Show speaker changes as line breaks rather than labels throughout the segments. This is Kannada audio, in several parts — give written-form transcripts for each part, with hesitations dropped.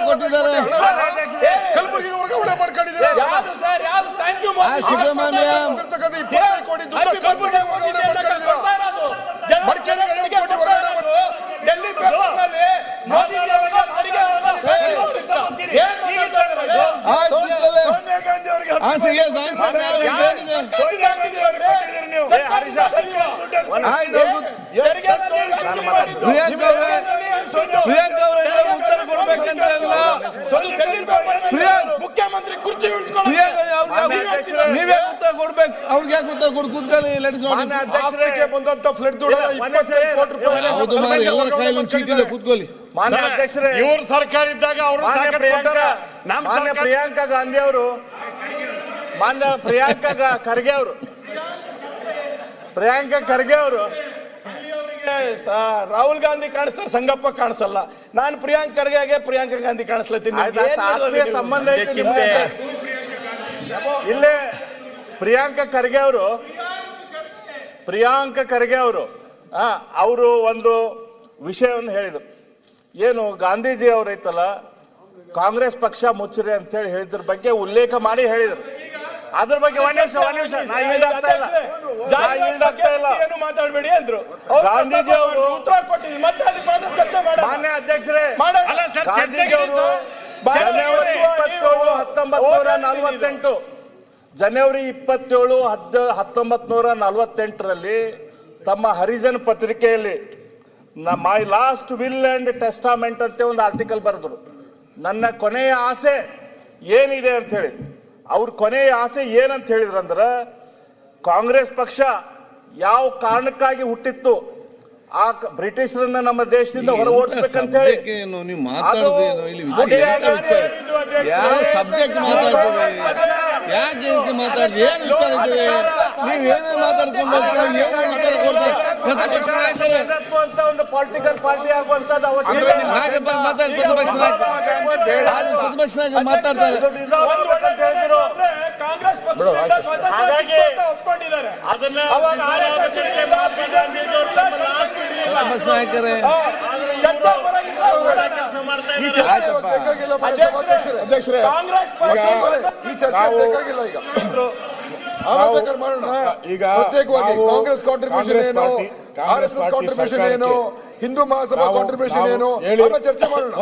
ಕೊಟ್ಟಿದ್ದಾರೆ.
ಕಲಬುರಗಿ ವರ್ಗಾವಣೆ ಮಾಡ್ಕೊಂಡಿದ್ದೀರಾ?
ಸುಬ್ರಹ್ಮಣ್ಯ
ಡೆಲ್ಲಿ ಪೇಪರ್ನಲ್ಲಿ ಮೋದಿ ಸೋನಿಯಾ ಗಾಂಧಿ ಅವರಿಗೆ ಮುಖ್ಯಮಂತ್ರಿ ಕುರ್ಚಿ
ನೀವೇ ಉತ್ತರ ಕೊಡ್ಬೇಕು. ಅವ್ರಿಗೆ ಯಾಕೆ ಉತ್ತರ ಕೊಡು? ಕೂತ್ಕೊಳ್ಳಿ.
ಬಂದಂತ ಫ್ಲಡ್ ದುಡ್ಡು 25 ಕೋಟಿ ರೂಪಾಯಿ
ಎಲ್ಲರ ಕೈಯಲ್ಲಿ ಒಂದು ಚೀಟಿ ಇದೆ. ಕೂತ್ಕೊಳ್ಳಿ.
ಮಾನ್ಯ ಅಧ್ಯಕ್ಷರೇ,
ಇವ್ರ ಸರ್ಕಾರ ಇದ್ದಾಗ ಅವರು
ಮಾನ್ಯ ಪ್ರಿಯಾಂಕಾ ಗಾಂಧಿ ಅವರು, ಮಾನ್ಯ ಪ್ರಿಯಾಂಕಾ ಖರ್ಗೆ ಅವರು
ರಾಹುಲ್ ಗಾಂಧಿ ಕಾಣಿಸ್ತಾರೆ, ಸಂಗಪ್ಪ ಕಾಣಿಸಲ್ಲ. ನಾನು ಪ್ರಿಯಾಂಕ್ ಖರ್ಗೆಗೆ ಪ್ರಿಯಾಂಕಾ ಗಾಂಧಿ ಕಾಣಿಸ್ಲತ್ತೀನಿ.
ಸಂಬಂಧ ಐತಿ ಇಲ್ಲೇ. ಪ್ರಿಯಾಂಕಾ ಖರ್ಗೆ ಅವರು ಅವರು ಒಂದು ವಿಷಯವನ್ನು ಹೇಳಿದರು. ಏನು ಗಾಂಧೀಜಿ ಅವರು ಐತಲ್ಲ, ಕಾಂಗ್ರೆಸ್ ಪಕ್ಷ ಮುಚ್ಚರಿ ಅಂತ ಹೇಳಿ ಹೇಳಿದ್ರ ಬಗ್ಗೆ ಉಲ್ಲೇಖ ಮಾಡಿ ಹೇಳಿದ್ರು. ಅದ್ರ ಬಗ್ಗೆ ಒಂದ್ ನಿಮಿಷ
ಮಾತಾಡಬೇಡಿ ಅಂದ್ರು
ಗಾಂಧೀಜಿ ಅವರು.
ಉತ್ತರ ಕೊಟ್ಟಿದ್ರು, ಮತ್ತೆ ಚರ್ಚೆ ಮಾಡಿ.
ಮಾನ್ಯ ಅಧ್ಯಕ್ಷರೇ, ಗಾಂಧೀಜಿ ಅವರು ಜನವರಿ 27, 1948ರಲ್ಲಿ ತಮ್ಮ ಹರಿಜನ್ ಪತ್ರಿಕೆಯಲ್ಲಿ my last will and testament ಅಂತ ಒಂದು ಆರ್ಟಿಕಲ್ ಬರೆದ್ರು. ನನ್ನ ಕೊನೆಯ ಆಸೆ ಏನಿದೆ ಅಂತ ಹೇಳಿ. ಅವ್ರ ಕೊನೆಯ ಆಸೆ ಏನಂತ ಹೇಳಿದ್ರಂದ್ರ, ಕಾಂಗ್ರೆಸ್ ಪಕ್ಷ ಯಾವ ಕಾರಣಕ್ಕಾಗಿ ಹುಟ್ಟಿತ್ತು, ಆ ಬ್ರಿಟಿಷರನ್ನ ನಮ್ಮ ದೇಶದಿಂದ ಹೊರ ಓಡಿಸ್ಬೇಕಂತ ಹೇಳಿ.
ಯಾಕೆ ಮಾತಾಡ್ತೀವಿ? ಏನು ವಿಚಾರ ಇದೆ? ನೀವೇನೇ ಮಾತಾಡ್ಕೊಂಡು
ಒಂದು ಪೊಲಿಟಿಕಲ್ ಪಾರ್ಟಿ ಆಗುವಂತದ್ದು
ಪ್ರತಿಪಕ್ಷ ನಾಯಕ ಮಾತಾಡ್ತಾರೆ.
ಕಾಂಗ್ರೆಸ್ ಒಪ್ಕೊಂಡಿದ್ದಾರೆ.
ಪ್ರತಿಪಕ್ಷ ನಾಯಕರೇ
ಅಧ್ಯಕ್ಷರೇ, ಈ ಚರ್ಚೆ ಬೇಕಾಗಿಲ್ಲ. ಈಗ ಪ್ರತ್ಯೇಕವಾಗಿ ಕಾಂಗ್ರೆಸ್ ಕಾಂಟ್ರಿಬ್ಯೂಷನ್ ಏನು, RSS ಕಾಂಟ್ರಿಬ್ಯೂಷನ್ ಏನು, ಹಿಂದೂ ಮಹಾಸಭಾ ಕಾಂಟ್ರಿಬ್ಯೂಷನ್ ಏನು ಚರ್ಚೆ ಮಾಡೋಣ.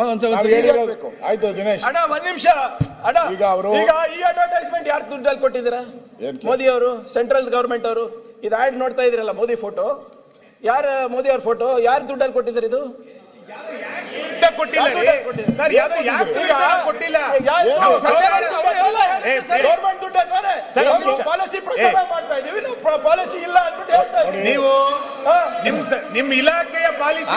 ಆಯ್ತು ದಿನೇಶ್,
ಒಂದ್ ನಿಮಿಷ. ಈಗ ಈ ಅಡ್ವರ್ಟೈಸ್ಮೆಂಟ್ ಯಾರು ದುಡ್ಡಲ್ಲಿ ಕೊಟ್ಟಿದ್ದೀರಾ? ಮೋದಿ ಅವರು, ಸೆಂಟ್ರಲ್ ಗವರ್ಮೆಂಟ್ ಅವರು. ಇದು ಆಡ್ ನೋಡ್ತಾ ಇದ್ರಲ್ಲ, ಮೋದಿ ಫೋಟೋ. ಯಾರು ಮೋದಿ ಅವ್ರ ಫೋಟೋ? ಯಾರು ದುಡ್ಡಲ್ಲಿ ಕೊಟ್ಟಿದ್ದಾರೆ? ಇದು ಪಾಲಿಸಿ ಪ್ರಚಾರ ಮಾಡ್ತಾ ಇದೀವಿ, ಪಾಲಿಸಿ ಇಲ್ಲ ಅಂದ್ಬಿಟ್ಟು ಹೇಳ್ತಾ ಇದ್ದೀವಿ.
ನೀವು ನಿಮ್ಮ ಇಲಾಖೆಯ ಪಾಲಿಸಿ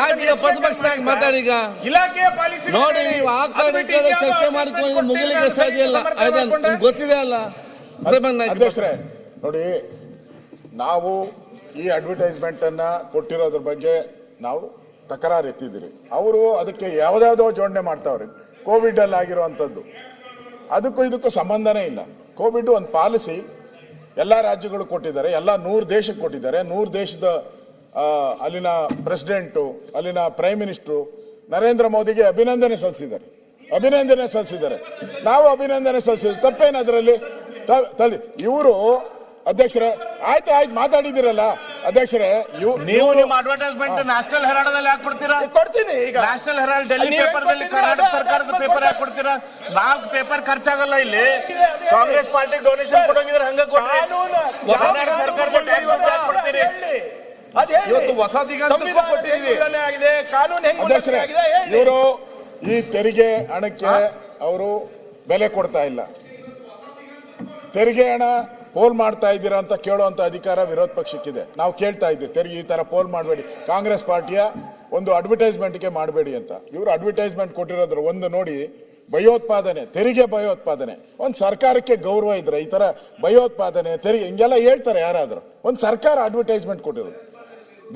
ಪ್ರತಿಪಕ್ಷ ನಾಯಕ ಮಾತಾಡಿ. ಈಗ
ಇಲಾಖೆಯ ಪಾಲಿಸಿ
ನೋಡಿ, ನೀವು ಆ ಕಾರಣಕ್ಕೆ ಚರ್ಚೆ ಮಾಡಿಕೊಂಡು ಮುಗಿಲಿಕ್ಕೆ ಸಾಧ್ಯ ಇಲ್ಲ. ಗೊತ್ತಿದೆ ಅಲ್ಲ
ಅಧ್ಯಕ್ಷರೇ. ನೋಡಿ, ನಾವು ಈ ಅಡ್ವರ್ಟೈಸ್ಮೆಂಟ್ ಅನ್ನ ಕೊಟ್ಟಿರೋದ್ರ ಬಗ್ಗೆ ನಾವು ತಕರಾರು ಎತ್ತಿದ್ದೀರಿ. ಅವರು ಅದಕ್ಕೆ ಯಾವ್ದಾವ್ದೋ ಜೋಡಣೆ ಮಾಡ್ತಾವ್ರಿ. ಕೋವಿಡ್ ಅಲ್ಲಿ ಆಗಿರುವಂತದ್ದು ಅದಕ್ಕೂ ಇದಕ್ಕೂ ಸಂಬಂಧನೇ ಇಲ್ಲ. ಕೋವಿಡ್ ಒಂದು ಪಾಲಿಸಿ ಎಲ್ಲಾ ರಾಜ್ಯಗಳು ಕೊಟ್ಟಿದ್ದಾರೆ, ಎಲ್ಲ 100 ದೇಶಕ್ಕೆ ಕೊಟ್ಟಿದ್ದಾರೆ. 100 ದೇಶದ ಅಲ್ಲಿನ ಪ್ರೆಸಿಡೆಂಟು, ಅಲ್ಲಿನ ಪ್ರೈಮ್ ಮಿನಿಸ್ಟರ್ ನರೇಂದ್ರ ಮೋದಿಗೆ ಅಭಿನಂದನೆ ಸಲ್ಲಿಸಿದ್ದಾರೆ. ನಾವು ಅಭಿನಂದನೆ ಸಲ್ಲಿಸಿದ್ವಿ. ತಪ್ಪೇನು ಅದರಲ್ಲಿ? ಇವರು ಅಧ್ಯಕ್ಷರೇ, ಆಯ್ತು ಮಾತಾಡಿದಿರಲ್ಲ ಅಧ್ಯಕ್ಷರೇ.
ನೀವು ನಿಮ್ಮ ಅಡ್ವರ್ಟೈಸ್ಮೆಂಟ್ ನ್ಯಾಷನಲ್ ಹೆರಾಲ್ಡ್ ಯಾಕೆ ಕೊಡ್ತೀರಾ?
ಕೊಡ್ತೀನಿ. ಈಗ
ನ್ಯಾಷನಲ್ ಹೆರಾಲ್ಡ್ ಡೆಲ್ಲಿ ಪೇಪರ್ ದಲ್ಲಿ ಕರ್ನಾಟಕ ಸರ್ಕಾರದ ಪೇಪರ್ ಯಾಕೆ ಕೊಡ್ತೀರಾ? 4 ಪೇಪರ್ ಖರ್ಚಾಗಲ್ಲ ಇಲ್ಲಿ. ಕಾಂಗ್ರೆಸ್ ಪಾರ್ಟಿ ಡೊನೇಷನ್ ಕೊಡೋಗಿದ್ರೆ ಹಂಗ ಕೊಡ್ರಿ. ಕರ್ನಾಟಕ ಸರ್ಕಾರದ ಟ್ಯಾಕ್ಸ್ ಯಾಕೆ ಕೊಡ್ತೀರಿ?
ಇವತ್ತು ಹೊಸ ದಿಗಂತಕ್ಕೂ ಕೊಟ್ಟಿದ್ದೀವಿ. ಅಧ್ಯಕ್ಷರೇ, ಇವರು ಈ ತೆರಿಗೆ ಹಣಕ್ಕೆ ಅವರು ಬೆಲೆ ಕೊಡ್ತಾ ಇಲ್ಲ. ತೆರಿಗೆ ಹಣ ಪೋಲ್ ಮಾಡ್ತಾ ಇದ್ದೀರಾ ಅಂತ ಕೇಳುವಂತ ಅಧಿಕಾರ ವಿರೋಧ ಪಕ್ಷಕ್ಕಿದೆ. ನಾವು ಕೇಳ್ತಾ ಇದ್ದೀವಿ, ತೆರಿಗೆ ಈ ತರ ಪೋಲ್ ಮಾಡಬೇಡಿ, ಕಾಂಗ್ರೆಸ್ ಪಾರ್ಟಿಯ ಒಂದು ಅಡ್ವರ್ಟೈಸ್ಮೆಂಟ್ಗೆ ಮಾಡಬೇಡಿ ಅಂತ. ಇವರು ಅಡ್ವರ್ಟೈಸ್ಮೆಂಟ್ ಕೊಟ್ಟಿರೋದ್ರ ಒಂದು ನೋಡಿ, ಭಯೋತ್ಪಾದನೆ, ತೆರಿಗೆ ಭಯೋತ್ಪಾದನೆ. ಒಂದು ಸರ್ಕಾರಕ್ಕೆ ಗೌರವ ಇದ್ರೆ ಈ ತರ ಭಯೋತ್ಪಾದನೆ, ತೆರಿಗೆ ಹಿಂಗೆಲ್ಲ ಹೇಳ್ತಾರೆ ಯಾರಾದ್ರೂ? ಒಂದು ಸರ್ಕಾರ ಅಡ್ವರ್ಟೈಸ್ಮೆಂಟ್ ಕೊಟ್ಟಿರೋದು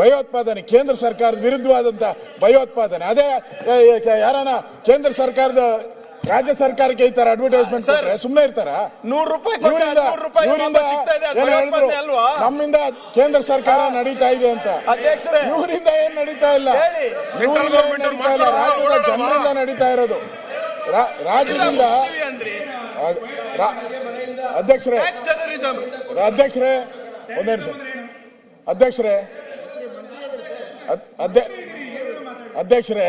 ಭಯೋತ್ಪಾದನೆ, ಕೇಂದ್ರ ಸರ್ಕಾರದ ವಿರುದ್ಧವಾದಂತ ಭಯೋತ್ಪಾದನೆ. ಅದೇ ಯಾರನ ಕೇಂದ್ರ ಸರ್ಕಾರದ ರಾಜ್ಯ ಸರ್ಕಾರಕ್ಕೆ ಈ ತರ ಅಡ್ವರ್ಟೈಸ್ಮೆಂಟ್ ಕೊಟ್ರೆ ಸುಮ್ಮನೆ ಇರ್ತಾರ?
100 ರೂಪಾಯಿ
ಇವರಿಂದ ಏನ್ ಹೇಳಿದ್ರು, ನಮ್ಮಿಂದ ಕೇಂದ್ರ ಸರ್ಕಾರ ನಡೀತಾ ಇದೆ ಅಂತ.
ಅಧ್ಯಕ್ಷರೇ,
ಇವರಿಂದ ಏನ್ ನಡೀತಾ ಇಲ್ಲ, ಇವರಿಂದ ಏನ್ ನಡೀತಾ ಇಲ್ಲ, ರಾಜ್ಯದ ಜನರಿಂದ ನಡೀತಾ ಇರೋದು. ರಾಜ್ಯದಿಂದ ಅಧ್ಯಕ್ಷರೇ ಒಂದೇ ನಿಮಿಷ ಅಧ್ಯಕ್ಷರೇ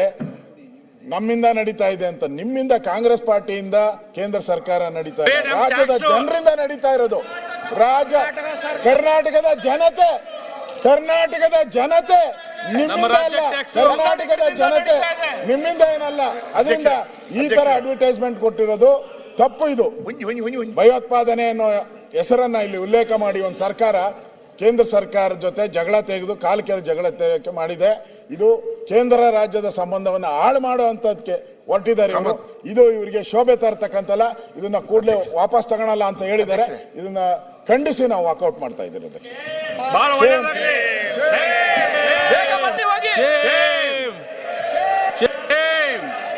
ನಮ್ಮಿಂದ ನಡೀತಾ ಇದೆ ಅಂತ. ನಿಮ್ಮಿಂದ ಕಾಂಗ್ರೆಸ್ ಪಾರ್ಟಿಯಿಂದ ಕೇಂದ್ರ ಸರ್ಕಾರ ನಡೀತಾ ಇದೆ, ರಾಜ್ಯದ ಜನರಿಂದ ನಡೀತಾ ಇರೋದು. ಕರ್ನಾಟಕದ ಜನತೆ ನಿಮ್ಮಿಂದ ಅಲ್ಲ, ಕರ್ನಾಟಕದ ಜನತೆ ನಿಮ್ಮಿಂದ ಏನಲ್ಲ. ಅದರಿಂದ ಈ ತರ ಅಡ್ವರ್ಟೈಸ್ಮೆಂಟ್ ಕೊಟ್ಟಿರೋದು ತಪ್ಪು. ಇದು ಭಯೋತ್ಪಾದನೆ ಅನ್ನೋ ಹೆಸರನ್ನ ಇಲ್ಲಿ ಉಲ್ಲೇಖ ಮಾಡಿ ಒಂದು ಸರ್ಕಾರ ಕೇಂದ್ರ ಸರ್ಕಾರದ ಜೊತೆ ಜಗಳ ತೆಗೆದು ಕಾಲು ಜಗಳ ತೆಗೆದು ಮಾಡಿದೆ. ಇದು ಕೇಂದ್ರ ರಾಜ್ಯದ ಸಂಬಂಧವನ್ನು ಹಾಳು ಮಾಡುವಂತದಕ್ಕೆ ಹೊರಟಿದ್ದಾರೆ ಇವರು. ಇದು ಇವರಿಗೆ ಶೋಭೆ ತರತಕ್ಕಂತಲ್ಲ. ಇದನ್ನ ಕೂಡಲೇ ವಾಪಸ್ ತಗೊಳಲ್ಲ ಅಂತ ಹೇಳಿದ್ದಾರೆ. ಇದನ್ನ ಖಂಡಿಸಿ ನಾವು ವಾಕೌಟ್ ಮಾಡ್ತಾ ಇದ್ದೀವಿ ಅಧ್ಯಕ್ಷ.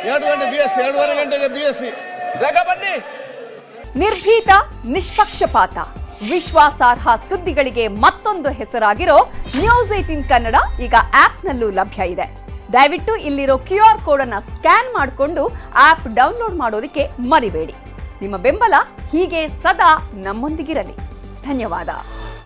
2:30 ಗಂಟೆಗೆ BSc
ನಿರ್ಭೀತ, ನಿಷ್ಪಕ್ಷಪಾತ, ವಿಶ್ವಾಸಾರ್ಹ ಸುದ್ದಿಗಳಿಗೆ ಮತ್ತೊಂದು ಹೆಸರಾಗಿರೋ ನ್ಯೂಸ್ 18 ಕನ್ನಡ ಈಗ ಆಪ್ನಲ್ಲೂ ಲಭ್ಯ ಇದೆ. ದಯವಿಟ್ಟು ಇಲ್ಲಿರೋ QR ಕೋಡ್ ಅನ್ನ ಸ್ಕ್ಯಾನ್ ಮಾಡಿಕೊಂಡು ಆಪ್ ಡೌನ್ಲೋಡ್ ಮಾಡೋದಕ್ಕೆ ಮರಿಬೇಡಿ. ನಿಮ್ಮ ಬೆಂಬಲ ಹೀಗೆ ಸದಾ ನಮ್ಮೊಂದಿಗಿರಲಿ. ಧನ್ಯವಾದ.